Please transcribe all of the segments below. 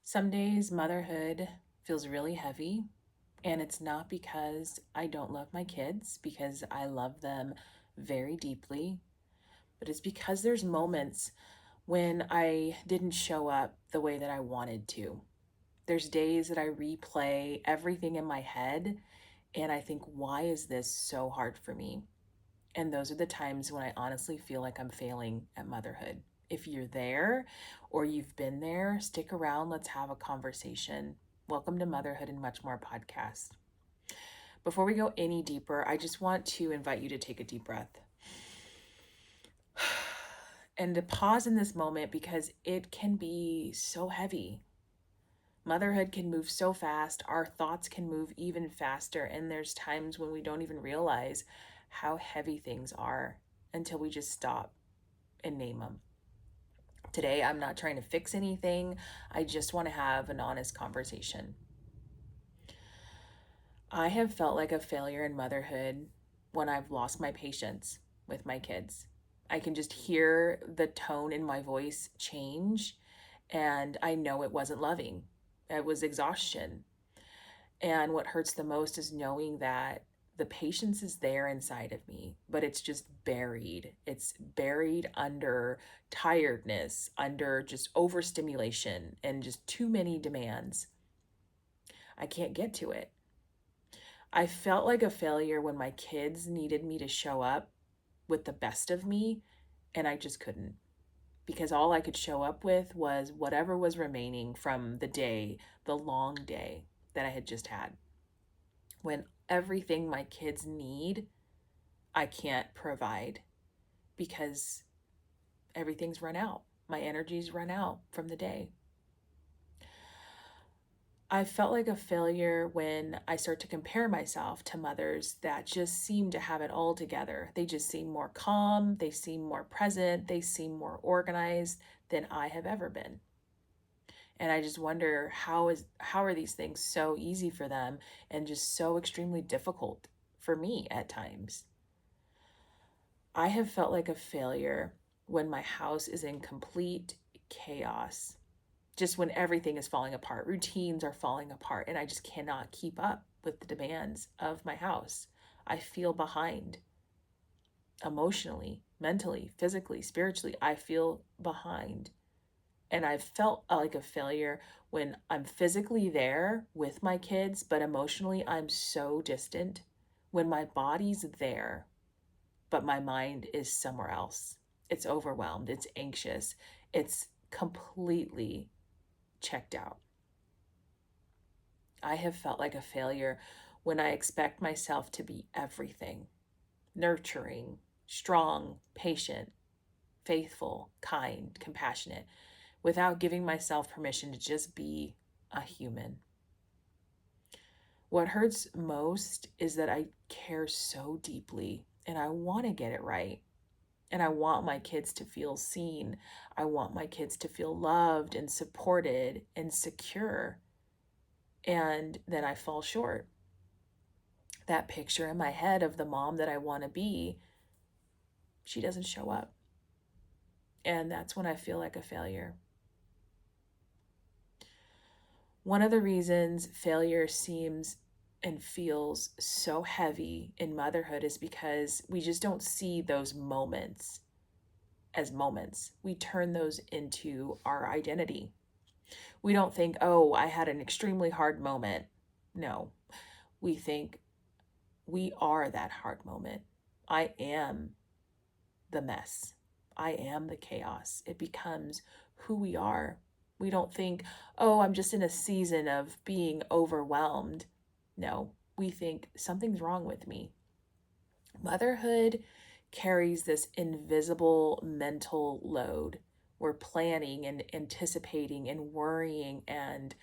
Some days motherhood feels really heavy, and it's not because I don't love my kids, because I love them very deeply, but it's because there's moments when I didn't show up the way that I wanted to. There's days that I replay everything in my head and I think, why is this so hard for me? And those are the times when I honestly feel like I'm failing at motherhood. If you're there or you've been there, stick around. Let's have a conversation. Welcome to Motherhood and Much More podcast. Before we go any deeper, I just want to invite you to take a deep breath and to pause in this moment because it can be so heavy. Motherhood can move so fast, our thoughts can move even faster, and there's times when we don't even realize how heavy things are until we just stop and name them. Today, I'm not trying to fix anything. I just want to have an honest conversation. I have felt like a failure in motherhood when I've lost my patience with my kids. I can just hear the tone in my voice change, and I know it wasn't loving. It was exhaustion. And what hurts the most is knowing that the patience is there inside of me, but it's just buried. It's buried under tiredness, under just overstimulation and just too many demands. I can't get to it. I felt like a failure when my kids needed me to show up with the best of me, and I just couldn't because all I could show up with was whatever was remaining from the day, the long day that I had just had. When everything my kids need, I can't provide because everything's run out. My energy's run out from the day. I felt like a failure when I start to compare myself to mothers that just seem to have it all together. They just seem more calm, they seem more present, they seem more organized than I have ever been. And I just wonder how are these things so easy for them and just so extremely difficult for me at times. I have felt like a failure when my house is in complete chaos. Just when everything is falling apart, routines are falling apart, and I just cannot keep up with the demands of my house. I feel behind emotionally, mentally, physically, spiritually. I feel behind. And I've felt like a failure when I'm physically there with my kids, but emotionally, I'm so distant. When my body's there, but my mind is somewhere else. It's overwhelmed, it's anxious, it's completely checked out. I have felt like a failure when I expect myself to be everything: nurturing, strong, patient, faithful, kind, compassionate, without giving myself permission to just be a human. What hurts most is that I care so deeply and I want to get it right. And I want my kids to feel seen. I want my kids to feel loved and supported and secure. And then I fall short. That picture in my head of the mom that I want to be, she doesn't show up. And that's when I feel like a failure. One of the reasons failure seems and feels so heavy in motherhood is because we just don't see those moments as moments. We turn those into our identity. We don't think, oh, I had an extremely hard moment. No, we think we are that hard moment. I am the mess. I am the chaos. It becomes who we are. We don't think, oh, I'm just in a season of being overwhelmed. No, we think something's wrong with me. Motherhood carries this invisible mental load. We're planning and anticipating and worrying and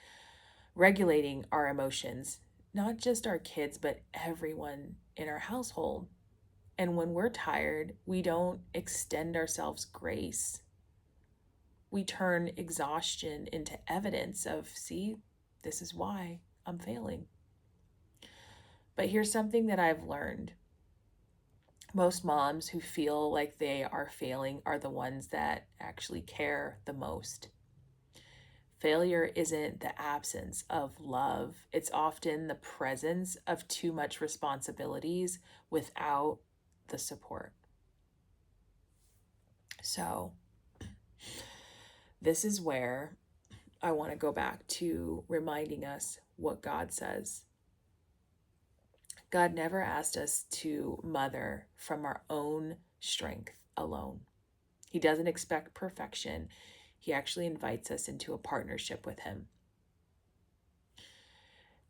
regulating our emotions, not just our kids, but everyone in our household. And when we're tired, we don't extend ourselves grace. We turn exhaustion into evidence of, see, this is why I'm failing. But here's something that I've learned. Most moms who feel like they are failing are the ones that actually care the most. Failure isn't the absence of love, it's often the presence of too much responsibilities without the support. So, this is where I want to go back to reminding us what God says. God never asked us to mother from our own strength alone. He doesn't expect perfection. He actually invites us into a partnership with Him.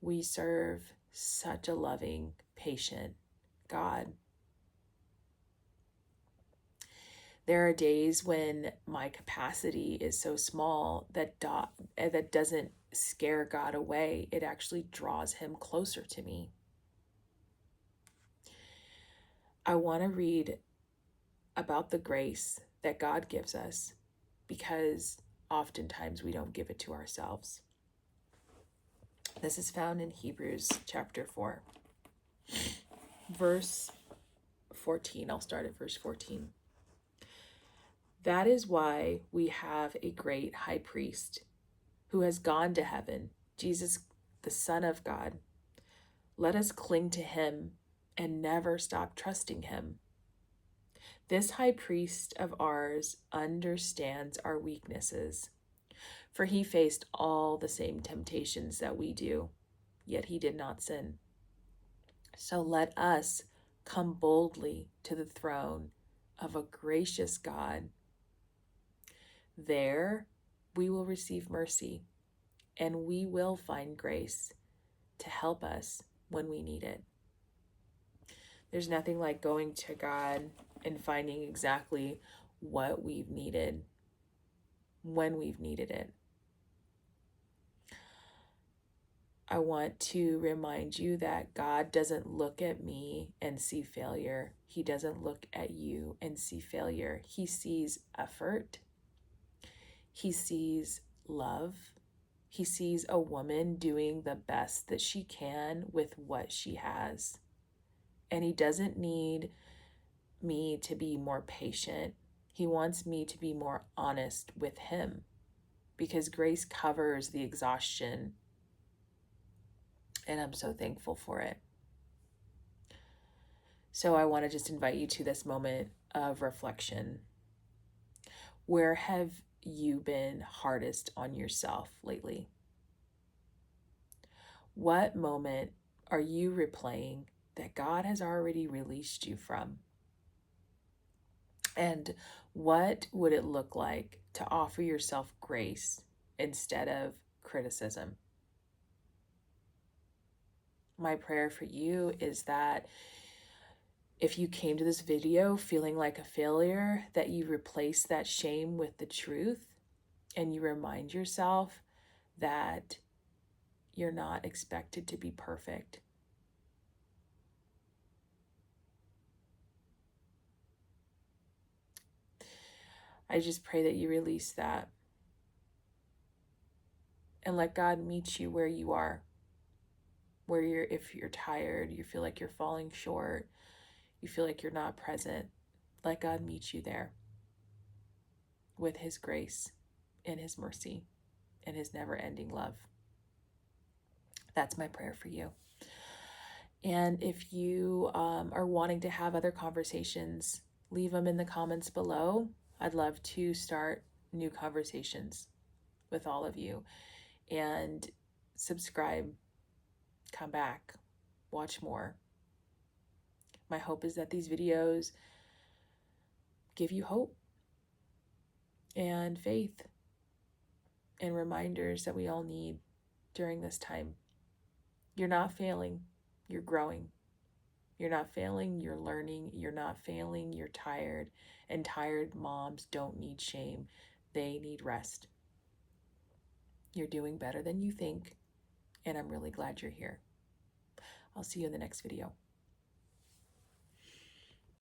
We serve such a loving, patient God. There are days when my capacity is so small that that doesn't scare God away. It actually draws Him closer to me. I want to read about the grace that God gives us because oftentimes we don't give it to ourselves. This is found in Hebrews chapter 4, verse 14. I'll start at verse 14. That is why we have a great high priest who has gone to heaven, Jesus, the Son of God. Let us cling to Him and never stop trusting Him. This high priest of ours understands our weaknesses, for He faced all the same temptations that we do, yet He did not sin. So let us come boldly to the throne of a gracious God. There we will receive mercy, and we will find grace to help us when we need it. There's nothing like going to God and finding exactly what we've needed when we've needed it. I want to remind you that God doesn't look at me and see failure. He doesn't look at you and see failure. He sees effort. He sees love. He sees a woman doing the best that she can with what she has. And He doesn't need me to be more patient. He wants me to be more honest with Him because grace covers the exhaustion. And I'm so thankful for it. So I want to just invite you to this moment of reflection. Where have you been hardest on yourself lately? What moment are you replaying that God has already released you from? And what would it look like to offer yourself grace instead of criticism? My prayer for you is that if you came to this video feeling like a failure, that you replace that shame with the truth and you remind yourself that you're not expected to be perfect. I just pray that you release that and let God meet you where you are. If you're tired, you feel like you're falling short, you feel like you're not present, let God meet you there with His grace and His mercy and His never-ending love. That's my prayer for you. And if you are wanting to have other conversations, leave them in the comments below. I'd love to start new conversations with all of you. And subscribe, come back, watch more. My hope is that these videos give you hope and faith and reminders that we all need during this time. You're not failing, you're growing. You're not failing, you're learning. You're not failing, you're tired. And tired moms don't need shame, they need rest. You're doing better than you think, and I'm really glad you're here. I'll see you in the next video.